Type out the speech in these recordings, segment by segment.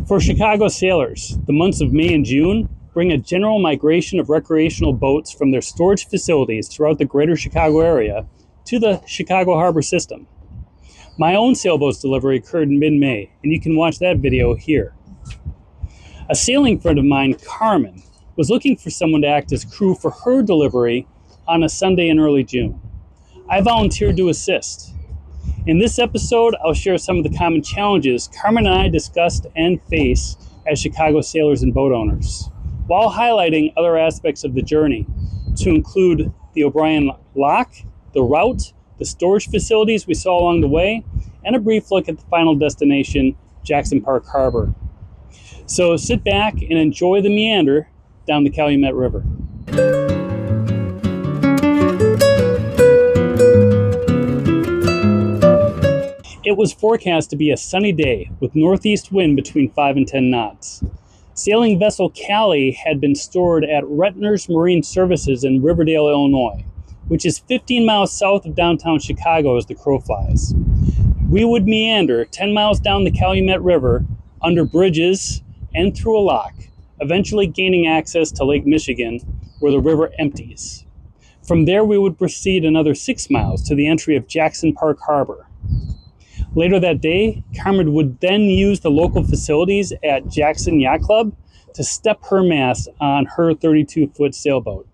For Chicago sailors, the months of May and June bring a general migration of recreational boats from their storage facilities throughout the greater Chicago area to the Chicago Harbor system. My own sailboat's delivery occurred in mid-May, and you can watch that video here. A sailing friend of mine, Carmen, was looking for someone to act as crew for her delivery on a Sunday in early June. I volunteered to assist. In this episode, I'll share some of the common challenges Carmen and I discussed and face as Chicago sailors and boat owners, while highlighting other aspects of the journey, to include the O'Brien Lock, the route, the storage facilities we saw along the way, and a brief look at the final destination, Jackson Park Harbor. So sit back and enjoy the meander down the Calumet River. It was forecast to be a sunny day with northeast wind between 5 and 10 knots. Sailing vessel Callie had been stored at Retner's Marine Services in Riverdale, Illinois, which is 15 miles south of downtown Chicago as the crow flies. We would meander 10 miles down the Calumet River under bridges and through a lock, eventually gaining access to Lake Michigan, where the river empties. From there, we would proceed another 6 miles to the entry of Jackson Park Harbor. Later that day, Carmen would then use the local facilities at Jackson Yacht Club to step her mast on her 32-foot sailboat.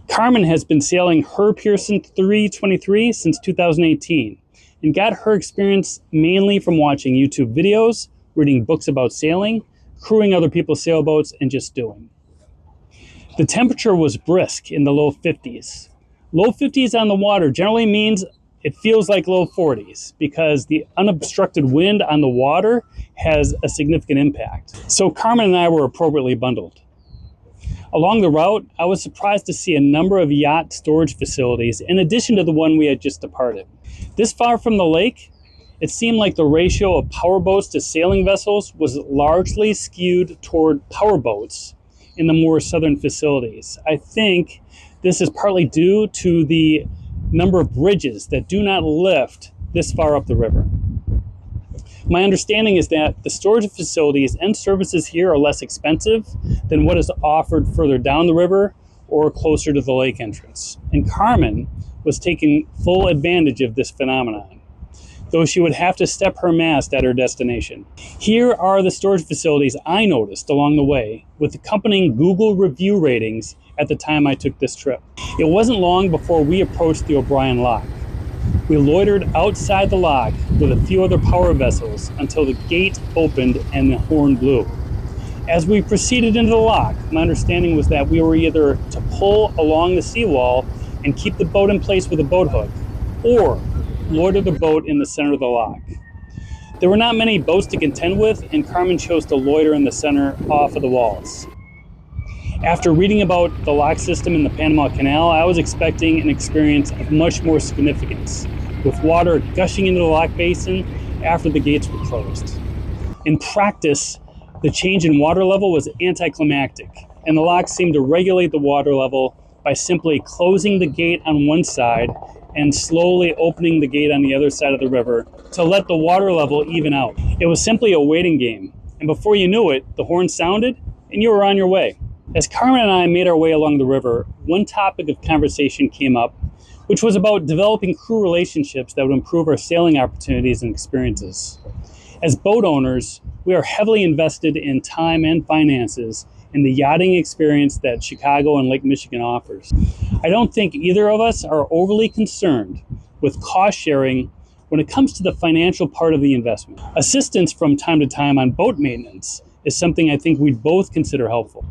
Carmen has been sailing her Pearson 323 since 2018 and got her experience mainly from watching YouTube videos, reading books about sailing, crewing other people's sailboats, and just doing. The temperature was brisk in the low 50s. Low 50s on the water generally means it feels like low 40s because the unobstructed wind on the water has a significant impact. So Carmen and I were appropriately bundled. Along the route, I was surprised to see a number of yacht storage facilities in addition to the one we had just departed. This far from the lake, it seemed like the ratio of powerboats to sailing vessels was largely skewed toward powerboats in the more southern facilities. I think this is partly due to the number of bridges that do not lift this far up the river. My understanding is that the storage facilities and services here are less expensive than what is offered further down the river or closer to the lake entrance. And Carmen was taking full advantage of this phenomenon, though she would have to step her mast at her destination. Here are the storage facilities I noticed along the way, with accompanying Google review ratings at the time I took this trip. It wasn't long before we approached the O'Brien Lock. We loitered outside the lock with a few other power vessels until the gate opened and the horn blew. As we proceeded into the lock, my understanding was that we were either to pull along the seawall and keep the boat in place with a boat hook, or loiter the boat in the center of the lock. There were not many boats to contend with, and Carmen chose to loiter in the center off of the walls. After reading about the lock system in the Panama Canal, I was expecting an experience of much more significance, with water gushing into the lock basin after the gates were closed. In practice, the change in water level was anticlimactic, and the lock seemed to regulate the water level by simply closing the gate on one side and slowly opening the gate on the other side of the river to let the water level even out. It was simply a waiting game, and before you knew it, the horn sounded and you were on your way. As Carmen and I made our way along the river, one topic of conversation came up, which was about developing crew relationships that would improve our sailing opportunities and experiences. As boat owners, we are heavily invested in time and finances in the yachting experience that Chicago and Lake Michigan offers. I don't think either of us are overly concerned with cost sharing when it comes to the financial part of the investment. Assistance from time to time on boat maintenance is something I think we'd both consider helpful.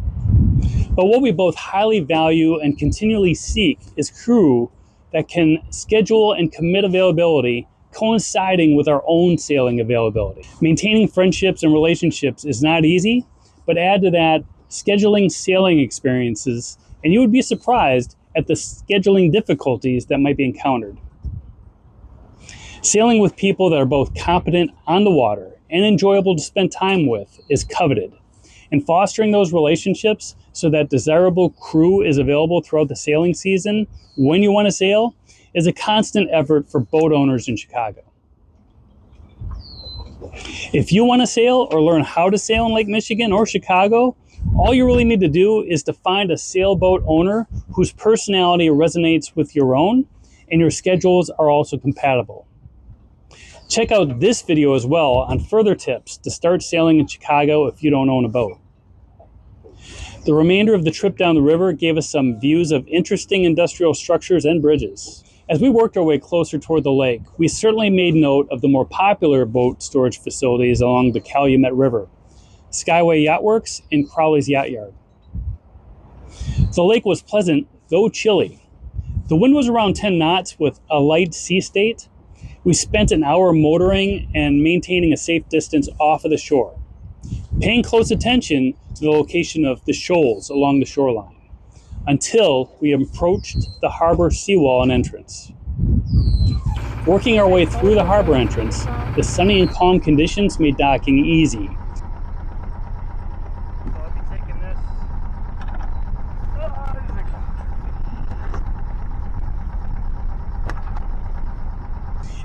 But what we both highly value and continually seek is crew that can schedule and commit availability coinciding with our own sailing availability. Maintaining friendships and relationships is not easy, but add to that scheduling sailing experiences, and you would be surprised at the scheduling difficulties that might be encountered. Sailing with people that are both competent on the water and enjoyable to spend time with is coveted. And fostering those relationships so that desirable crew is available throughout the sailing season when you want to sail is a constant effort for boat owners in Chicago. If you want to sail or learn how to sail in Lake Michigan or Chicago, all you really need to do is to find a sailboat owner whose personality resonates with your own and your schedules are also compatible. Check out this video as well on further tips to start sailing in Chicago if you don't own a boat. The remainder of the trip down the river gave us some views of interesting industrial structures and bridges. As we worked our way closer toward the lake, we certainly made note of the more popular boat storage facilities along the Calumet River, Skyway Yacht Works and Crowley's Yacht Yard. The lake was pleasant, though chilly. The wind was around 10 knots with a light sea state. We spent an hour motoring and maintaining a safe distance off of the shore, paying close attention to the location of the shoals along the shoreline, until we approached the harbor seawall and entrance. Working our way through the harbor entrance, the sunny and calm conditions made docking easy.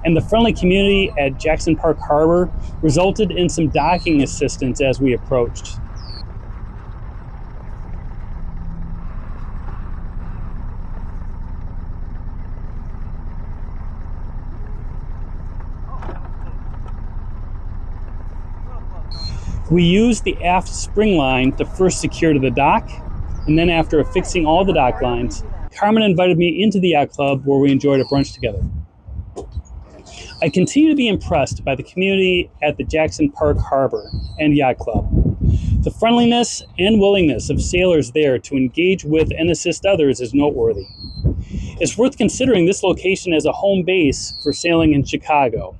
And the friendly community at Jackson Park Harbor resulted in some docking assistance as we approached. We used the aft spring line to first secure to the dock, and then after affixing all the dock lines, Carmen invited me into the yacht club where we enjoyed a brunch together. I continue to be impressed by the community at the Jackson Park Harbor and Yacht Club. The friendliness and willingness of sailors there to engage with and assist others is noteworthy. It's worth considering this location as a home base for sailing in Chicago,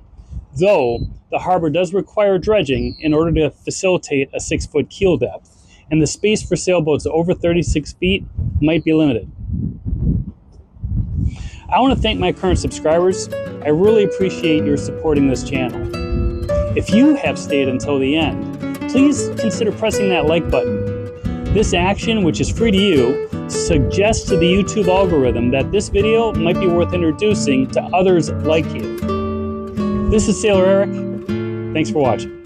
though the harbor does require dredging in order to facilitate a 6-foot keel depth, and the space for sailboats over 36 feet might be limited. I want to thank my current subscribers. I really appreciate your supporting this channel. If you have stayed until the end, please consider pressing that like button. This action, which is free to you, suggests to the YouTube algorithm that this video might be worth introducing to others like you. This is Sailor Eric. Thanks for watching.